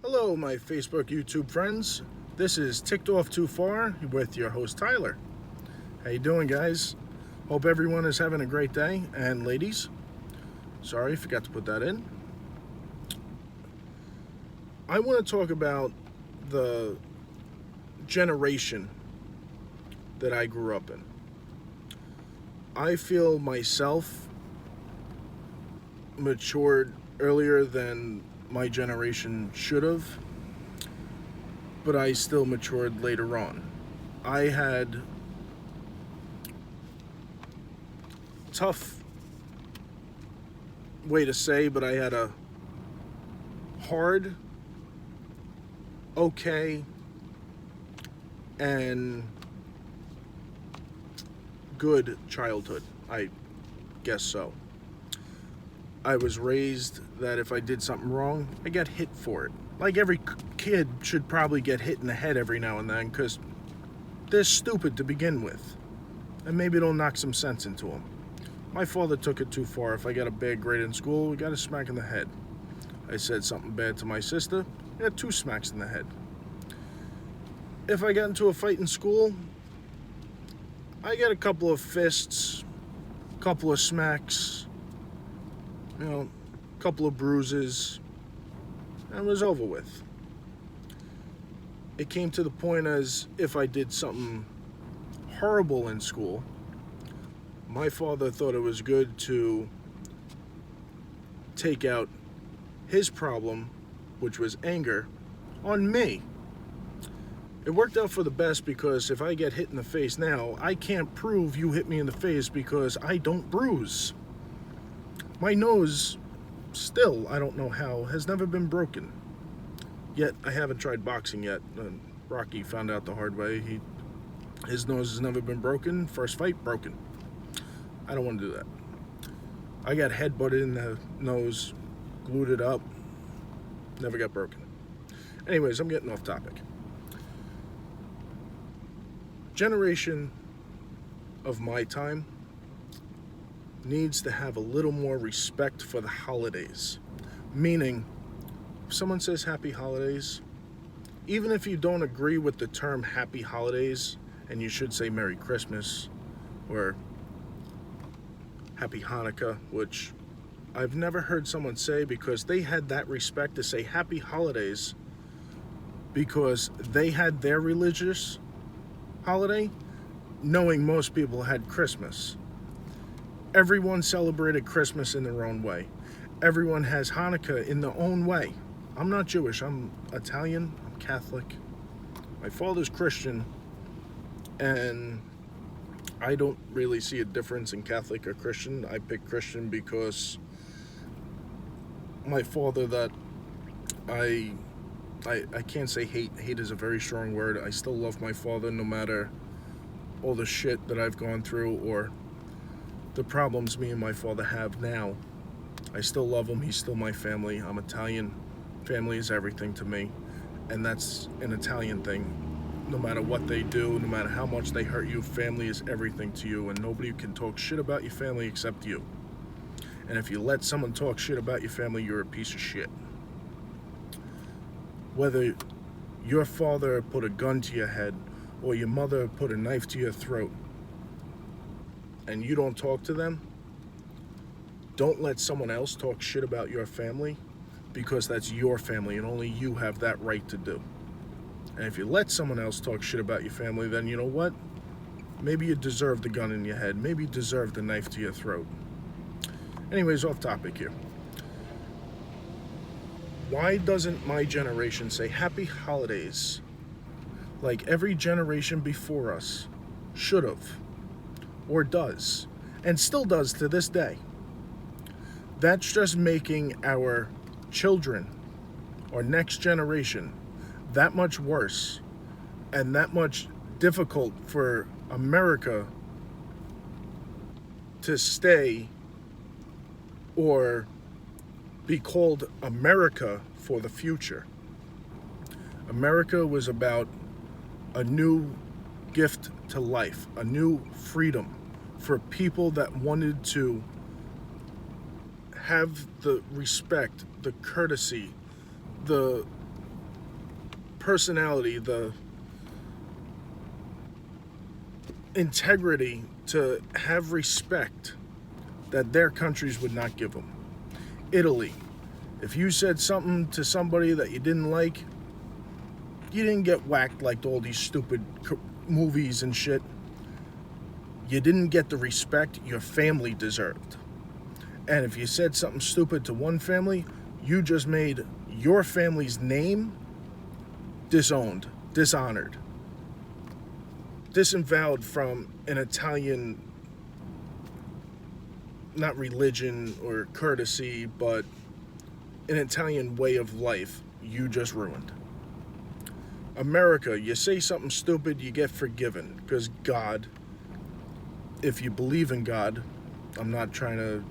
Hello, my Facebook, YouTube friends. This is Ticked Off Too Far with your host Tyler. How you doing, guys? Hope everyone is having a great day. And ladies, sorry, forgot to put that in. I want to talk about the generation that I grew up in. I feel myself matured earlier than my generation should have, but I still matured later on. I had tough way to say, but I had a hard, okay, and good childhood. I guess so. I was raised that if I did something wrong, I got hit for it. Like every kid should probably get hit in the head every now and then because they're stupid to begin with. And maybe it'll knock some sense into them. My father took it too far. If I got a bad grade in school, we got a smack in the head. I said something bad to my sister, I got 2 smacks in the head. If I got into a fight in school, I got a couple of fists, a couple of smacks, a couple of bruises, and it was over with. It came to the point as if I did something horrible in school, my father thought it was good to take out his problem, which was anger, on me. It worked out for the best because if I get hit in the face now, I can't prove you hit me in the face because I don't bruise. My nose, still, I don't know how, has never been broken. Yet, I haven't tried boxing yet. Rocky found out the hard way. His nose has never been broken. First fight, broken. I don't want to do that. I got headbutted in the nose, glued it up, never got broken. Anyways, I'm getting off topic. Generation of my time needs to have a little more respect for the holidays. Meaning, if someone says happy holidays, even if you don't agree with the term happy holidays, and you should say Merry Christmas or Happy Hanukkah, which I've never heard someone say because they had that respect to say happy holidays because they had their religious holiday, knowing most people had Christmas. Everyone celebrated Christmas in their own way. Everyone has Hanukkah in their own way. I'm not Jewish, I'm Italian, I'm Catholic. My father's Christian, and I don't really see a difference in Catholic or Christian. I picked Christian because my father that I can't say hate. Hate is a very strong word. I still love my father no matter all the shit that I've gone through or the problems me and my father have now. I still love him. He's still my family. I'm Italian. Family is everything to me. And that's an Italian thing. No matter what they do, no matter how much they hurt you, family is everything to you. And nobody can talk shit about your family except you. And if you let someone talk shit about your family, you're a piece of shit. Whether your father put a gun to your head or your mother put a knife to your throat and you don't talk to them, don't let someone else talk shit about your family because that's your family and only you have that right to do. And if you let someone else talk shit about your family, then you know what? Maybe you deserve the gun in your head. Maybe you deserve the knife to your throat. Anyways, off topic here. Why doesn't my generation say happy holidays like every generation before us should have or does and still does to this day? That's just making our children or next generation that much worse and that much difficult for America to stay or be called America for the future. America was about a new gift to life, a new freedom for people that wanted to have the respect, the courtesy, the personality, the integrity to have respect that their countries would not give them. Italy, if you said something to somebody that you didn't like, you didn't get whacked like all these stupid movies and shit. You didn't get the respect your family deserved. And if you said something stupid to one family, you just made your family's name disowned, dishonored, disavowed from an Italian, not religion or courtesy, but an Italian way of life you just ruined. America, you say something stupid, you get forgiven, because God, if you believe in God, I'm not trying to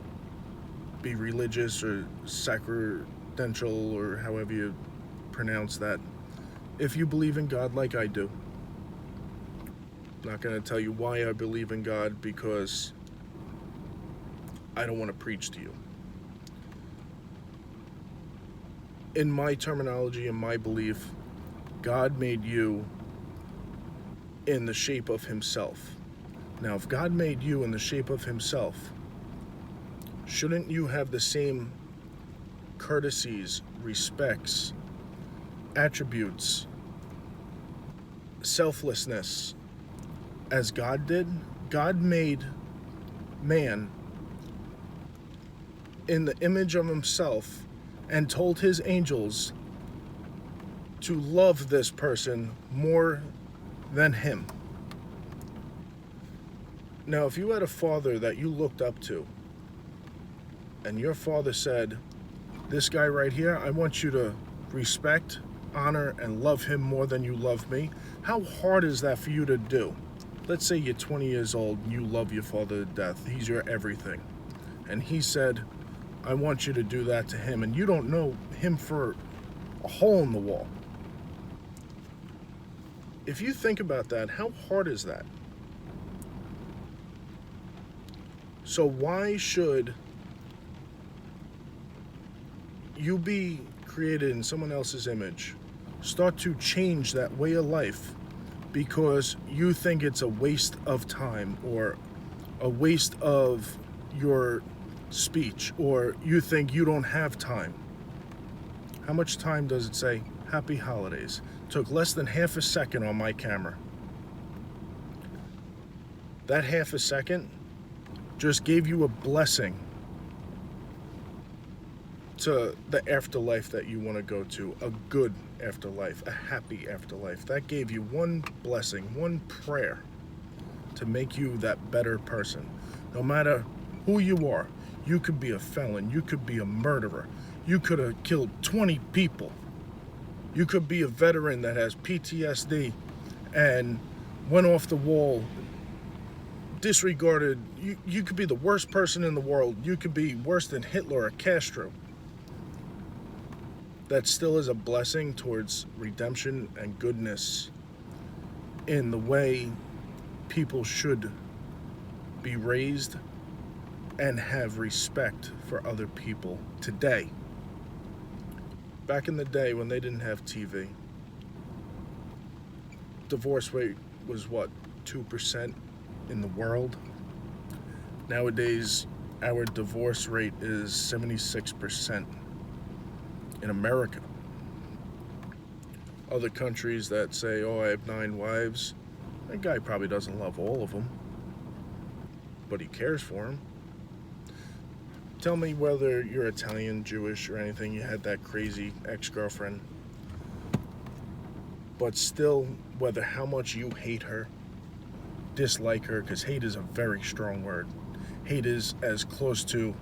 be religious or sacramental or however you pronounce that. If you believe in God like I do, I'm not going to tell you why I believe in God, because I don't want to preach to you. In my terminology and my belief, God made you in the shape of himself. Now, if God made you in the shape of himself, shouldn't you have the same courtesies, respects, attributes, selflessness as God did? God made man in the image of himself and told his angels to love this person more than him. Now, if you had a father that you looked up to, and your father said, this guy right here, I want you to respect, honor, and love him more than you love me, how hard is that for you to do? Let's say you're 20 years old and you love your father to death. He's your everything. And he said, I want you to do that to him, and you don't know him for a hole in the wall. If you think about that, how hard is that? So why should you be created in someone else's image, start to change that way of life because you think it's a waste of time or a waste of your speech, or you think you don't have time? How much time does it say happy holidays? Took less than half a second on my camera. That half a second just gave you a blessing to the afterlife that you want to go to, a good afterlife, a happy afterlife. That gave you one blessing, one prayer to make you that better person. No matter who you are, you could be a felon, you could be a murderer, you could have killed 20 people. You could be a veteran that has PTSD and went off the wall, disregarded. You could be the worst person in the world. You could be worse than Hitler or Castro. That still is a blessing towards redemption and goodness in the way people should be raised and have respect for other people today. Back in the day when they didn't have TV, divorce rate was what, 2% in the world? Nowadays, our divorce rate is 76% in America. Other countries that say, oh, I have 9 wives, that guy probably doesn't love all of them, but he cares for them. Tell me whether you're Italian, Jewish, or anything, you had that crazy ex-girlfriend. But still, whether how much you hate her, dislike her, because hate is a very strong word. Hate is as close to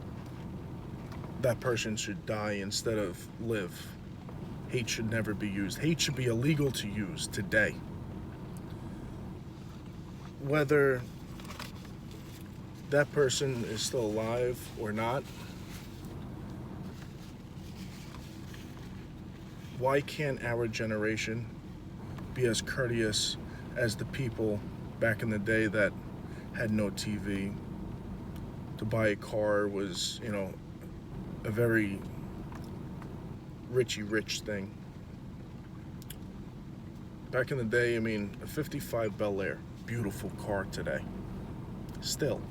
that person should die instead of live. Hate should never be used. Hate should be illegal to use today. Whether that person is still alive or not, why can't our generation be as courteous as the people back in the day that had no TV? To buy a car was, a very rich thing. Back in the day, I mean, a 55 Bel Air, beautiful car today. Still,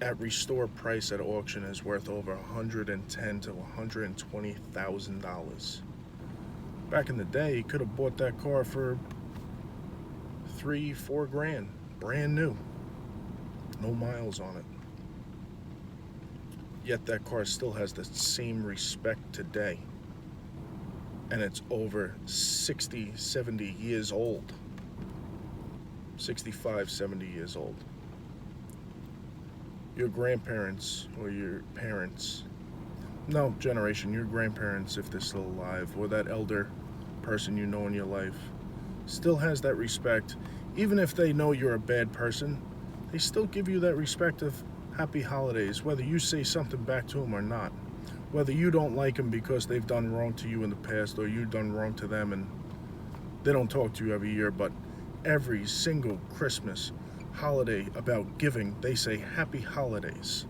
at restore price at auction is worth over $110,000 to $120,000. Back in the day, you could have bought that car for 3-4 grand, brand new, no miles on it. Yet that car still has the same respect today, and it's over 60, 70 years old. 65, 70 years old. Your grandparents or your parents, no generation, your grandparents, if they're still alive, or that elder person you know in your life, still has that respect. Even if they know you're a bad person, they still give you that respect of happy holidays, whether you say something back to them or not. Whether you don't like them because they've done wrong to you in the past, or you've done wrong to them and they don't talk to you every year, but every single Christmas, holiday about giving, they say happy holidays.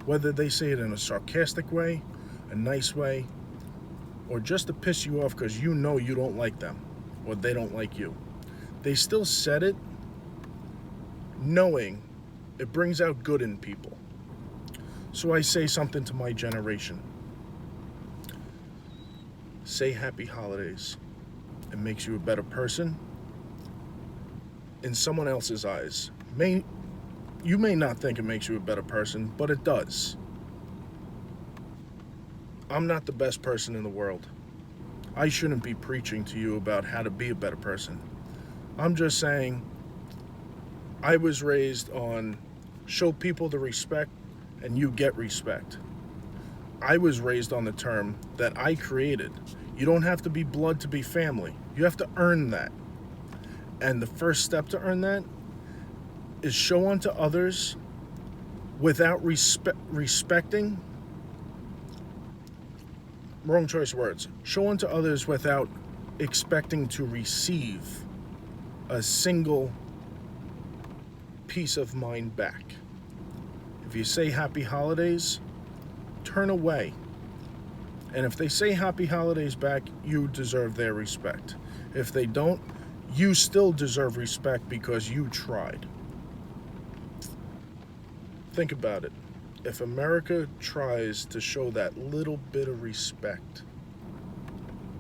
Whether they say it in a sarcastic way, a nice way, or just to piss you off because you know you don't like them or they don't like you. They still said it knowing it brings out good in people. So I say something to my generation. Say happy holidays. It makes you a better person in someone else's eyes. You may not think it makes you a better person, but it does. I'm not the best person in the world. I shouldn't be preaching to you about how to be a better person. I'm just saying I was raised on show people the respect and you get respect. I was raised on the term that I created. You don't have to be blood to be family. You have to earn that. And the first step to earn that is show unto others without respecting. Wrong choice of words. Show unto others without expecting to receive a single piece of mind back. If you say happy holidays, turn away. And if they say happy holidays back, you deserve their respect. If they don't, you still deserve respect because you tried. Think about it. If America tries to show that little bit of respect,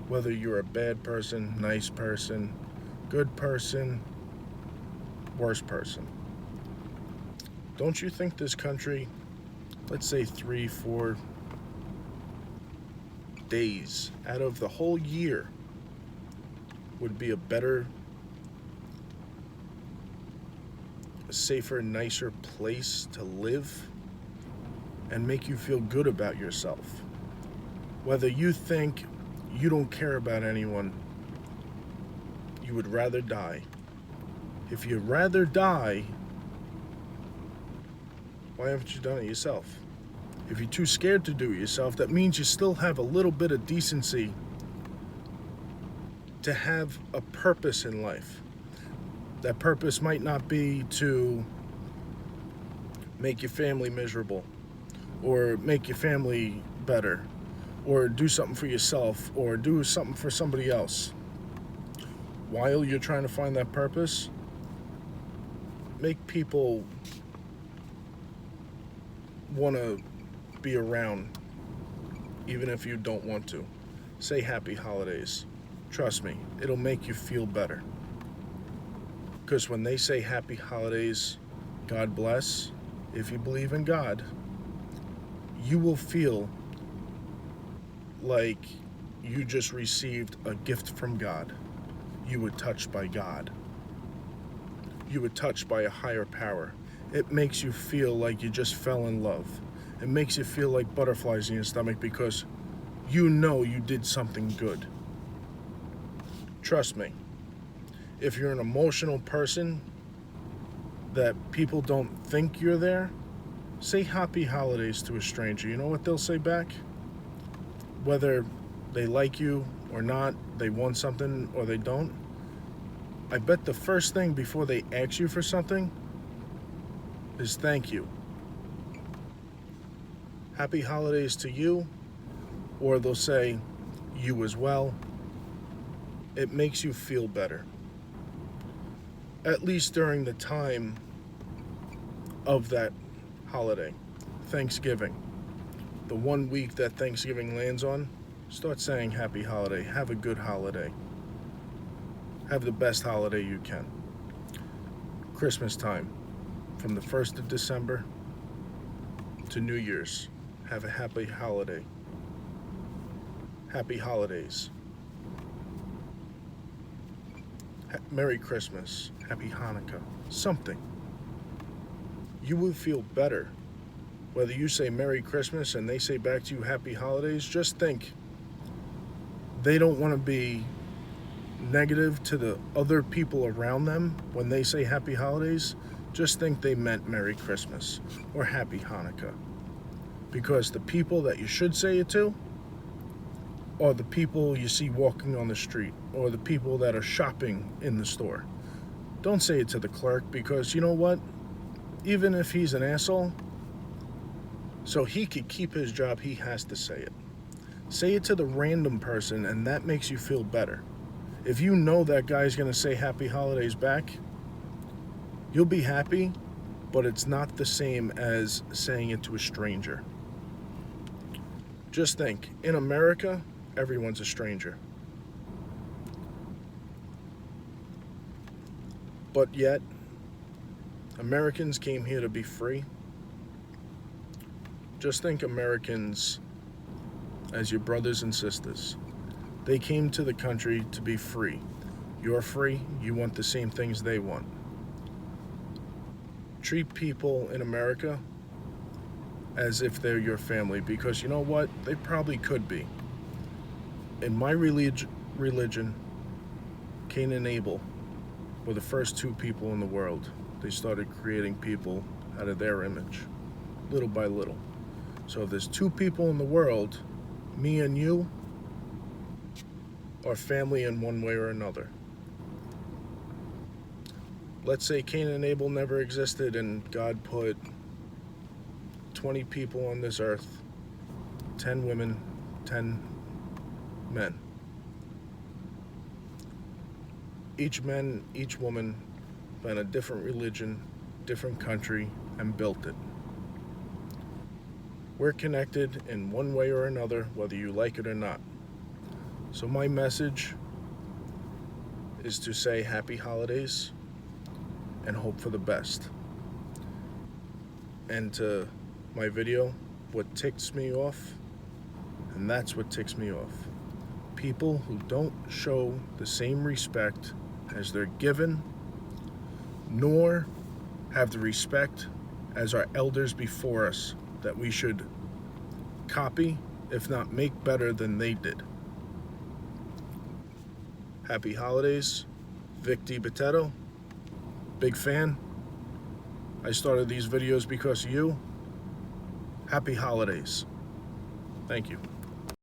whether you're a bad person, nice person, good person, worse person, don't you think this country, let's say 3-4 days out of the whole year, would be a better, a safer, nicer place to live and make you feel good about yourself? Whether you think you don't care about anyone, you would rather die. If you'd rather die, why haven't you done it yourself? If you're too scared to do it yourself, that means you still have a little bit of decency to have a purpose in life. That purpose might not be to make your family miserable, or make your family better, or do something for yourself, or do something for somebody else. While you're trying to find that purpose, make people want to be around, even if you don't want to. Say happy holidays. Trust me, it'll make you feel better. Because when they say happy holidays, God bless, if you believe in God, you will feel like you just received a gift from God. You were touched by God. You were touched by a higher power. It makes you feel like you just fell in love. It makes you feel like butterflies in your stomach because you know you did something good. Trust me, if you're an emotional person that people don't think you're there, say happy holidays to a stranger. You know what they'll say back? Whether they like you or not, they want something or they don't, I bet the first thing before they ask you for something is thank you. Happy holidays to you, or they'll say you as well. it makes you feel better. At least during the time of that holiday, Thanksgiving. The 1 week that Thanksgiving lands on, start saying happy holiday, have a good holiday. Have the best holiday you can. Christmas time, from the 1st of December to New Year's, have a happy holiday. Happy holidays. Merry Christmas, Happy Hanukkah, something. You will feel better. Whether you say Merry Christmas and they say back to you Happy Holidays, just think they don't want to be negative to the other people around them when they say Happy Holidays. Just think they meant Merry Christmas or Happy Hanukkah. Because the people that you should say it to are the people you see walking on the street or the people that are shopping in the store. Don't say it to the clerk, because you know what? Even if he's an asshole, so he could keep his job, he has to say it. Say it to the random person, and that makes you feel better. If you know that guy's going to say Happy Holidays back, you'll be happy, but it's not the same as saying it to a stranger. Just think, in America, everyone's a stranger. But yet, Americans came here to be free. Just think Americans as your brothers and sisters. They came to the country to be free. You're free, you want the same things they want. Treat people in America as if they're your family, because you know what? They probably could be. In my religion, Cain and Abel were the first two people in the world. They started creating people out of their image, little by little. So if there's two people in the world, me and you are family in one way or another. Let's say Cain and Abel never existed and God put 20 people on this earth, 10 women, 10 men. Each woman found a different religion, different country, and built it. We're connected in one way or another, whether you like it or not. So my message is to say Happy Holidays and hope for the best. And to my video, what ticks me off, and that's what ticks me off. People who don't show the same respect as they're given, nor have the respect as our elders before us that we should copy, if not make better than they did. Happy Holidays, Vic DiBitetto, big fan. I started these videos because of you. Happy Holidays. Thank you.